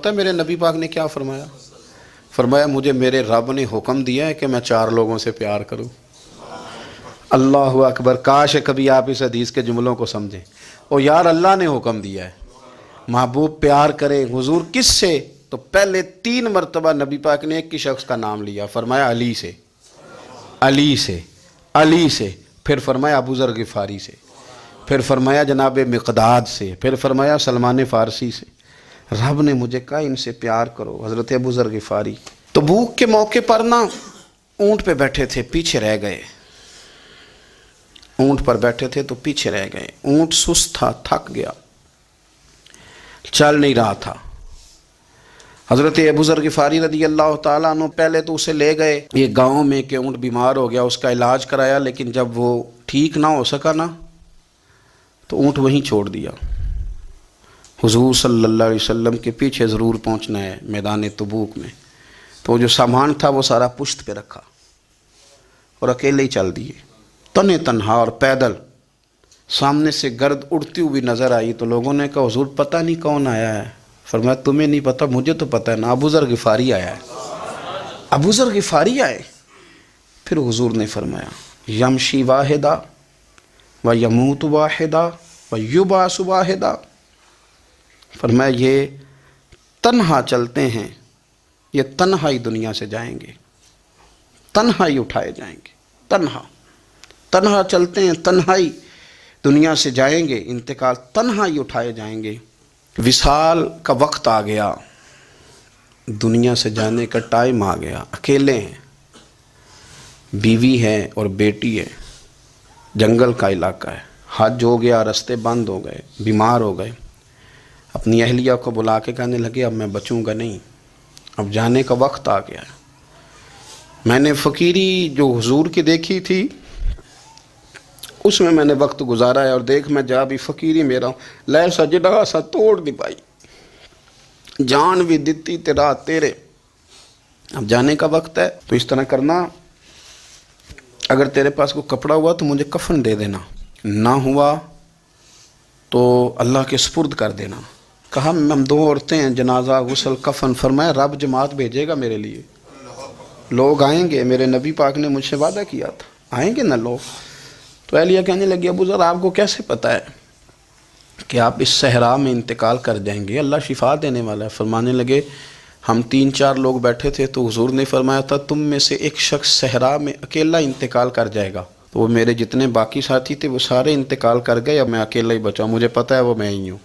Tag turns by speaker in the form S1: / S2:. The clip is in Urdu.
S1: پتہ ہے میرے نبی پاک نے کیا فرمایا؟ فرمایا مجھے میرے رب نے حکم دیا ہے کہ میں 4 لوگوں سے پیار کروں۔ اللہ اکبر، کاش کبھی آپ اس حدیث کے جملوں کو سمجھیں۔ او یار، اللہ نے حکم دیا ہے محبوب پیار کرے۔ حضور کس سے؟ تو پہلے 3 مرتبہ نبی پاک نے ایک ہی شخص کا نام لیا، فرمایا علی سے، علی سے، علی سے، پھر فرمایا ابو ذر غفاری سے، پھر فرمایا جناب مقداد سے، پھر فرمایا سلمان فارسی سے۔ رب نے مجھے کہا ان سے پیار کرو۔ حضرت ابو ذر غفاری تبوک کے موقع پر نا اونٹ پہ بیٹھے تھے، پیچھے رہ گئے۔ اونٹ پر بیٹھے تھے تو پیچھے رہ گئے۔ اونٹ سست تھا، تھک گیا، چل نہیں رہا تھا۔ حضرت ابو ذر غفاری رضی اللہ تعالیٰ عنہ پہلے تو اسے لے گئے ایک گاؤں میں کہ اونٹ بیمار ہو گیا، اس کا علاج کرایا، لیکن جب وہ ٹھیک نہ ہو سکا نا تو اونٹ وہیں چھوڑ دیا۔ حضور صلی اللہ علیہ وسلم کے پیچھے ضرور پہنچنا ہے میدان تبوک میں، تو جو سامان تھا وہ سارا پشت پہ رکھا اور اکیلے ہی چل دیے، تنے تنہا اور پیدل۔ سامنے سے گرد اڑتی ہوئی نظر آئی تو لوگوں نے کہا حضور پتہ نہیں کون آیا ہے۔ فرمایا تمہیں نہیں پتہ، مجھے تو پتہ ہے نا، ابو ذر غفاری آیا ہے، ابو ذر غفاری آئے۔ پھر حضور نے فرمایا یمشی واحدہ و یموت واحدہ و یبعث واحدہ۔ فرمایا یہ تنہا چلتے ہیں، یہ تنہا ہی دنیا سے جائیں گے، تنہا ہی اٹھائے جائیں گے، تنہا تنہا چلتے ہیں، تنہا ہی دنیا سے جائیں گے، انتقال تنہا ہی اٹھائے جائیں گے۔ وصال کا وقت آ گیا، دنیا سے جانے کا ٹائم آ گیا، اکیلے ہیں، بیوی ہے اور بیٹی ہے، جنگل کا علاقہ ہے، حج ہو گیا، رستے بند ہو گئے، بیمار ہو گئے۔ اپنی اہلیہ کو بلا کے کہنے لگے اب میں بچوں گا نہیں، اب جانے کا وقت آ گیا ہے۔ میں نے فقیری جو حضور کی دیکھی تھی اس میں نے وقت گزارا ہے، اور دیکھ میں جا بھی فقیری میرا ہوں، لے سجدہ سا توڑ دی پائی، جان بھی دیتی تیرا تیرے، اب جانے کا وقت ہے۔ تو اس طرح کرنا، اگر تیرے پاس کوئی کپڑا ہوا تو مجھے کفن دے دینا، نہ ہوا تو اللہ کے سپرد کر دینا۔ کہا ہم 2 عورتیں ہیں، جنازہ غسل کفن۔ فرمایا رب جماعت بھیجے گا میرے لیے، لوگ آئیں گے، میرے نبی پاک نے مجھ سے وعدہ کیا تھا آئیں گے نا لوگ۔ تو اہلیہ کہنے لگی ابو ذر آپ کو کیسے پتہ ہے کہ آپ اس صحرا میں انتقال کر جائیں گے؟ اللہ شفا دینے والا ہے۔ فرمانے لگے ہم 3-4 لوگ بیٹھے تھے تو حضور نے فرمایا تھا تم میں سے ایک شخص صحرا میں اکیلا انتقال کر جائے گا۔ تو وہ میرے جتنے باقی ساتھی تھے وہ سارے انتقال کر گئے، اب میں اکیلا ہی بچا ہوں، مجھے پتہ ہے وہ میں ہی ہوں۔